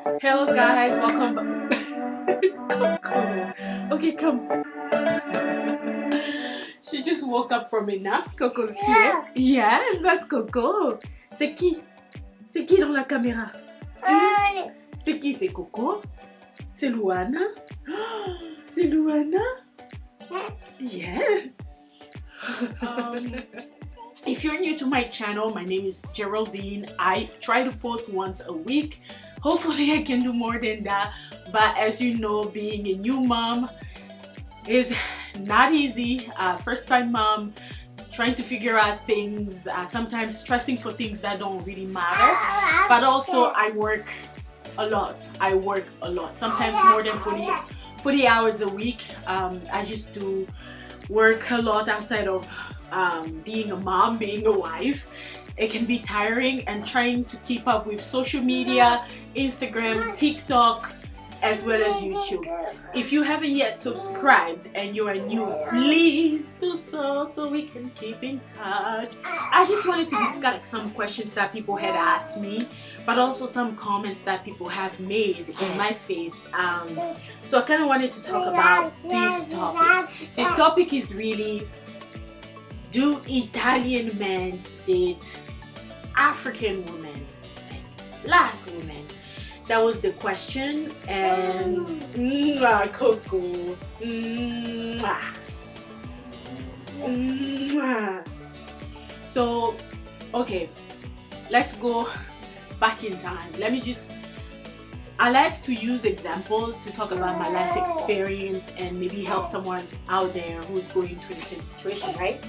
Hello guys, welcome back. Coco. Okay, come. She just woke up from a nap. Coco's here. Yes, that's Coco. C'est qui? C'est qui dans la caméra? C'est qui? C'est Coco? C'est Luana? C'est Luana? Yeah. If you're new to my channel, my name is Geraldine. I try to post once a week. Hopefully I can do more than that, but as you know, being a new mom is not easy. First time mom, trying to figure out things, sometimes stressing for things that don't really matter, but also I work a lot. Sometimes more than 40 hours a week. I just do work a lot outside of being a mom, being a wife. It can be tiring, and trying to keep up with social media, Instagram, TikTok, as well as YouTube. If you haven't yet subscribed and you are new, please do so we can keep in touch. I just wanted to discuss some questions that people had asked me, but also some comments that people have made in my face. So I kind of wanted to talk about this topic. The topic is really, do Italian men date African women, like Black women? That was the question. And Coco. So, okay, let's go back in time. I like to use examples to talk about my life experience and maybe help someone out there who's going through the same situation, right?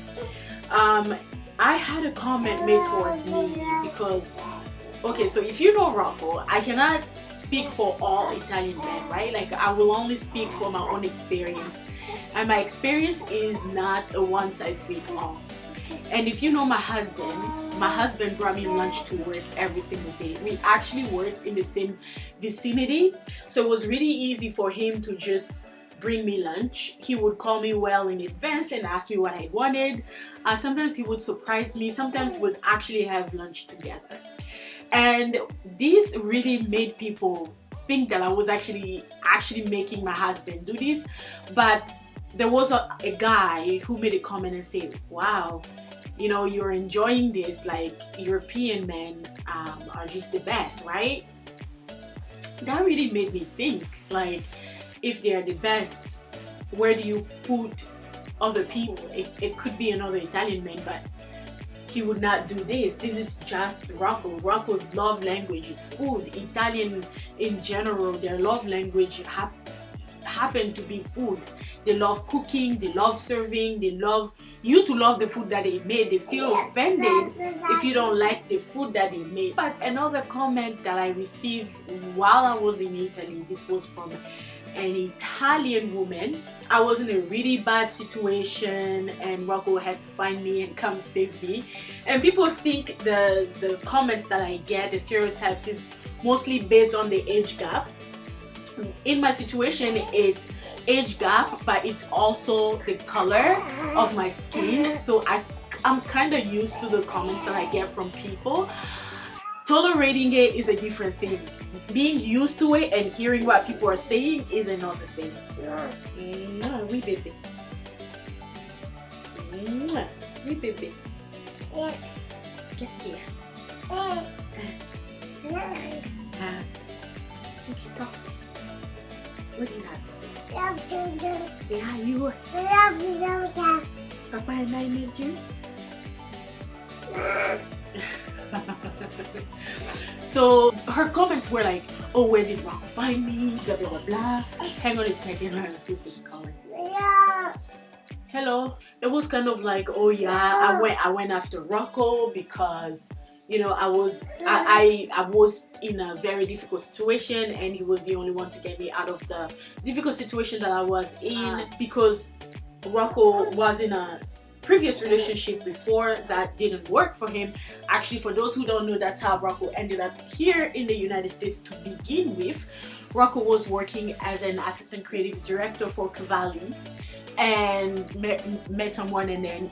I had a comment made towards me because, okay, so if you know Rocco, I cannot speak for all Italian men, right? Like, I will only speak for my own experience, and my experience is not a one-size-fits-all. And if you know my husband brought me lunch to work every single day. We actually worked in the same vicinity, so it was really easy for him to just bring me lunch. He would call me well in advance and ask me what I wanted. Sometimes he would surprise me. Sometimes we'd actually have lunch together. And this really made people think that I was actually making my husband do this. But there was a guy who made a comment and said, wow, you know, you're enjoying this, like European men are just the best, right? That really made me think, like, if they are the best, where do you put other people? It could be another Italian man, but he would not do this. This is just Rocco. Rocco's love language is food. Italian in general, their love language happen to be food. They love cooking, they love serving, they love you to love the food that they made. They feel offended if you don't like the food that they made. But another comment that I received while I was in Italy, this was from an Italian woman. I was in a really bad situation and Rocco had to find me and come save me. And people think the comments that I get, the stereotypes, is mostly based on the age gap. In my situation, it's age gap, but it's also the color of my skin. So I'm kind of used to the comments that I get from people. Tolerating it is a different thing. Being used to it and hearing what people are saying is another thing. Oui, bébé. Oui, bébé. Qu'est-ce qu'il y a? Okay, talk. What do you have to say? Yeah, you. Papa and I made you. So her comments were like, oh, where did Rocco find me? Blah blah blah blah. Hang on a second, her sister's calling. Hello. It was kind of like, oh yeah, I went after Rocco because, you know, I was in a very difficult situation and he was the only one to get me out of the difficult situation that I was in, because Rocco was in a previous relationship before that didn't work for him. Actually, for those who don't know, that's how Rocco ended up here in the United States to begin with. Rocco was working as an assistant creative director for Cavalli and met someone and then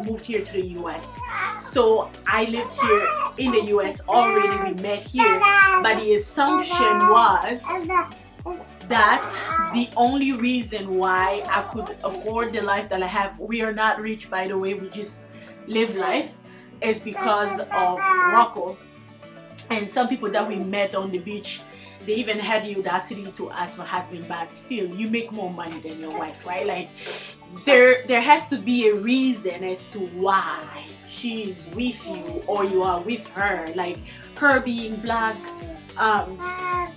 moved here to the US. So I lived here in the US already, we met here, but the assumption was that the only reason why I could afford the life that I have, we are not rich by the way, we just live life, is because of Rocco. And some people that we met on the beach, they even had the audacity to ask my husband, but still, you make more money than your wife, right? Like, there has to be a reason as to why she is with you or you are with her. Like, her being black,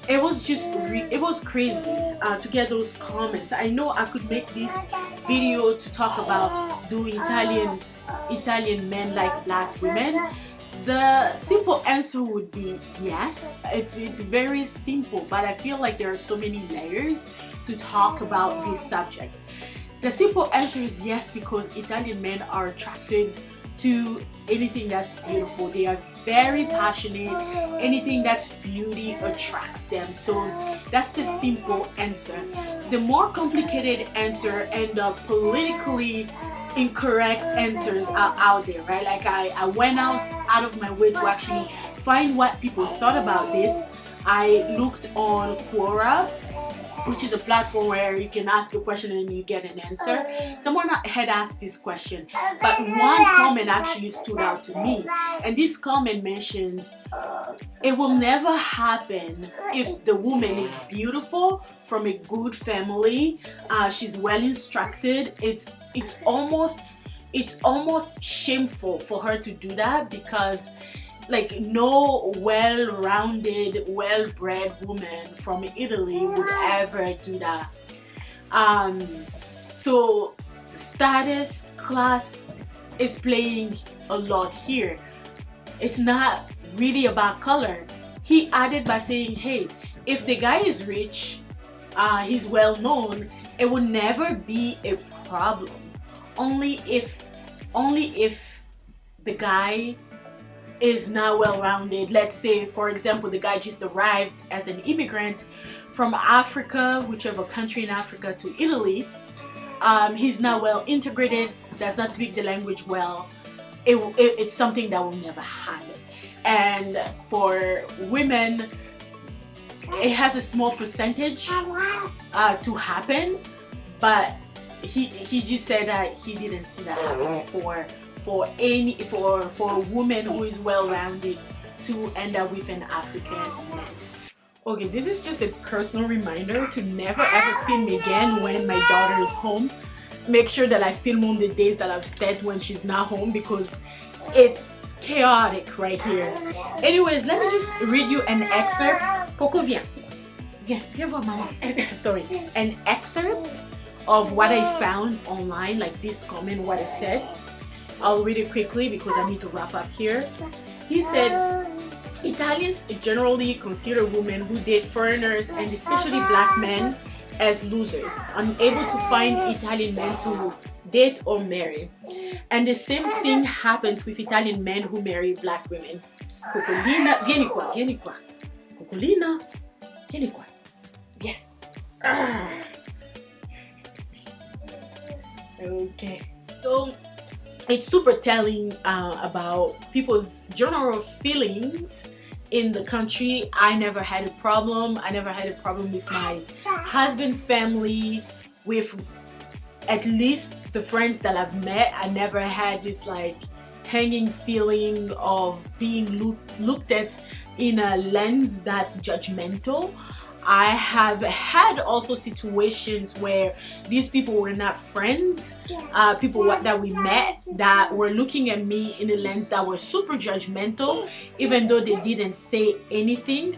it was just it was crazy to get those comments. I know I could make this video to talk about, do Italian men like black women? The simple answer would be yes. It's very simple, but I feel like there are so many layers to talk about this subject. The simple answer is yes, because Italian men are attracted to anything that's beautiful. They are very passionate. Anything that's beauty attracts them. So that's the simple answer. The more complicated answer and the politically incorrect answers are out there, right? Like I went out of my way to actually find what people thought about this. I looked on Quora, which is a platform where you can ask a question and you get an answer. Someone had asked this question, but one comment actually stood out to me, and this comment mentioned it will never happen if the woman is beautiful, from a good family, she's well instructed. It's almost shameful for her to do that, because like no well-rounded, well-bred woman from Italy would ever do that. So status, class is playing a lot here. It's not really about color. He added by saying, hey, if the guy is rich, he's well known, it would never be a problem. Only if the guy is not well-rounded. Let's say, for example, the guy just arrived as an immigrant from Africa, whichever country in Africa, to Italy. He's not well integrated, does not speak the language well. It's something that will never happen. And for women, it has a small percentage to happen, but he just said that he didn't see that happen for a woman who is well-rounded to end up with an African man. Okay, this is just a personal reminder to never ever film again when my daughter is home. Make sure that I film on the days that I've said when she's not home, because it's chaotic right here. Anyways, let me just read you an excerpt. Coco, viens voir maman. Sorry, an excerpt of what I found online, like this comment, what I said. I'll read it quickly because I need to wrap up here. He said, Italians generally consider women who date foreigners, and especially black men, as losers, unable to find Italian men to date or marry. And the same thing happens with Italian men who marry black women. Cocolina, vieni qua. Cocolina, vieni qua. Viens. Okay. So it's super telling about people's general feelings in the country. I never had a problem. I never had a problem with my husband's family, with at least the friends that I've met. I never had this like hanging feeling of being looked at in a lens that's judgmental. I have had also situations where these people were not friends, people that we met that were looking at me in a lens that were super judgmental, even though they didn't say anything.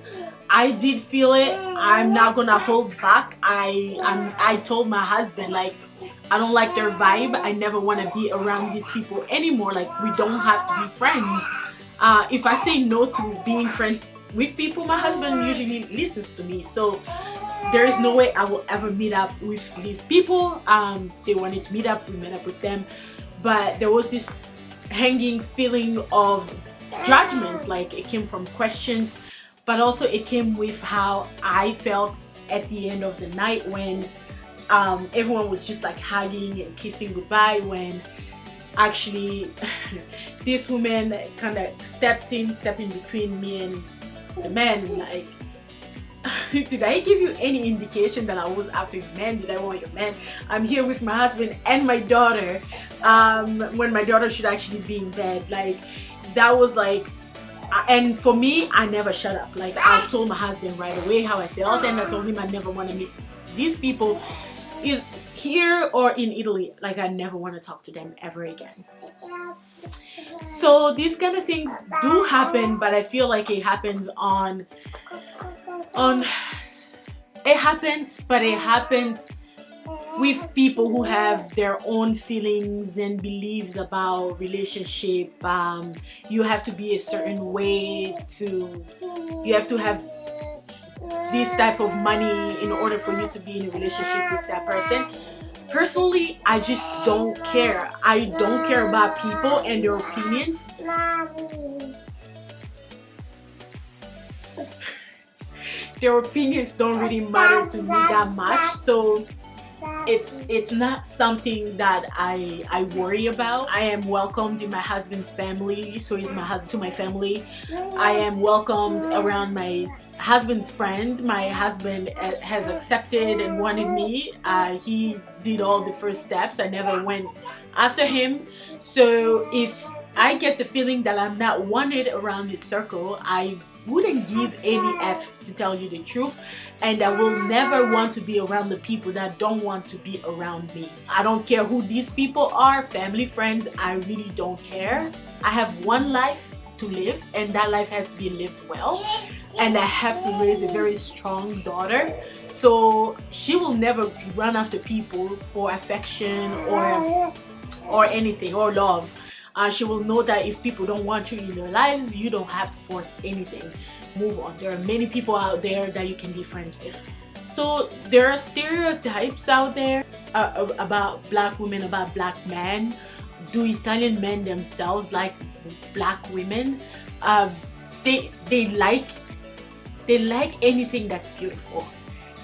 I did feel it. I'm not gonna hold back. I told my husband, like, I don't like their vibe. I never want to be around these people anymore. Like, we don't have to be friends. If I say no to being friends with people, my husband usually listens to me, so there is no way I will ever meet up with these people. They wanted to meet up, we met up with them, but there was this hanging feeling of judgment. Like it came from questions, but also it came with how I felt at the end of the night when everyone was just like hugging and kissing goodbye, when actually this woman kind of stepping between me and the man. Like, did I give you any indication that I was after your man? Did I want your man? I'm here with my husband and my daughter, when my daughter should actually be in bed. Like, that was like, and for me, I never shut up. Like, I told my husband right away how I felt, and I told him I never want to meet these people here or in Italy. Like, I never want to talk to them ever again. So these kind of things do happen, but I feel like it happens it happens with people who have their own feelings and beliefs about relationship. You have to be a certain way, you have to have this type of money in order for you to be in a relationship with that person. Personally, I just don't care. I don't care about people and their opinions. Their opinions don't really matter to me that much, so it's not something that I worry about. I am welcomed in my husband's family, so he's my husband to my family. I am welcomed around my husband's friend. My husband has accepted and wanted me. He did all the first steps. I never went after him. So if I get the feeling that I'm not wanted around this circle, I wouldn't give any F, to tell you the truth, and I will never want to be around the people that don't want to be around me. I don't care who these people are, family, friends, I really don't care. I have one life to live, and that life has to be lived well, and I have to raise a very strong daughter, so she will never run after people for affection or anything, or love. She will know that if people don't want you in their lives, you don't have to force anything. Move on. There are many people out there that you can be friends with. So there are stereotypes out there about black women, about black men. Do Italian men themselves like black women? They like anything that's beautiful.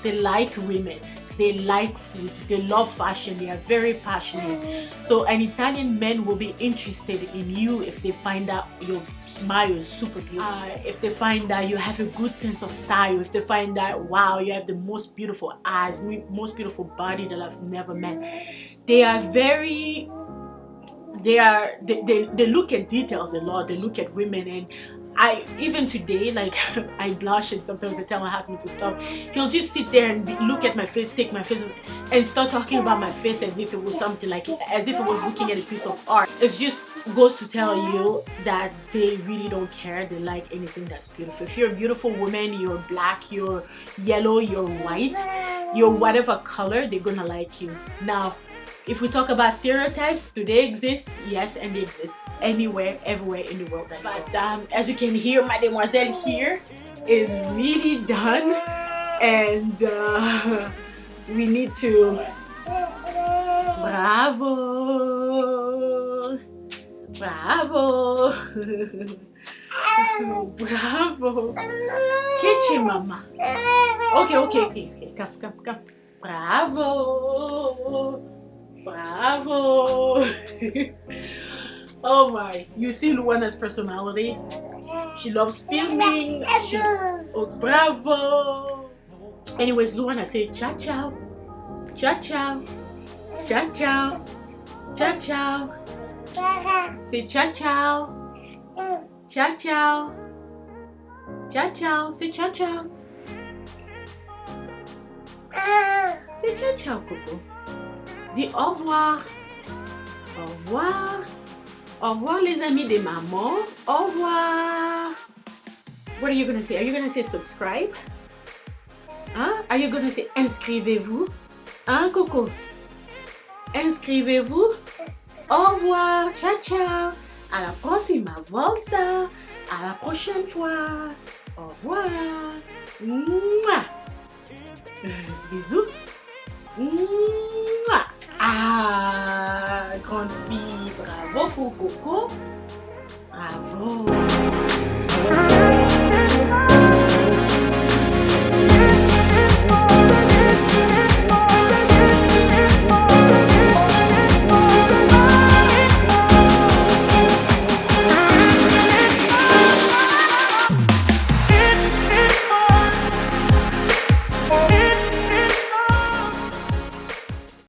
They like women. They like food, they love fashion, they are very passionate. So an Italian man will be interested in you if they find out your smile is super beautiful, if they find that you have a good sense of style, if they find that, wow, you have the most beautiful eyes, most beautiful body that I've never met. They look at details a lot. They look at women, and even today, like, I blush, and sometimes I tell my husband to stop. He'll just sit there and look at my face, take my face, and start talking about my face as if it was something, like as if it was looking at a piece of art. It just goes to tell you that they really don't care. They like anything that's beautiful. If you're a beautiful woman, you're black, you're yellow, you're white, you're whatever color, they're gonna like you. Now, if we talk about stereotypes, do they exist? Yes, and they exist anywhere, everywhere in the world. But as you can hear, mademoiselle here is really done, and we need to bravo. Bravo. Kitchen mama. Okay. Come. Bravo. Oh my, you see Luana's personality. She loves filming. Oh, bravo. Anyways, Luana, say ciao ciao. Ciao ciao. Ciao ciao. Ciao ciao. Say ciao ciao. Ciao ciao. Ciao ciao. Say ciao ciao. Say ciao ciao, Coco. Dis au revoir. Au revoir. Au revoir, les amis de maman. Au revoir. What are you gonna say? Are you gonna say subscribe? Hein? Are you gonna say inscrivez-vous? Hein, Coco? Inscrivez-vous. Au revoir. Ciao, ciao. À la prossima volta. À la prochaine fois. Au revoir. Mouah. Bisous. Mouah. Ah, grande fille. Coco. Bravo.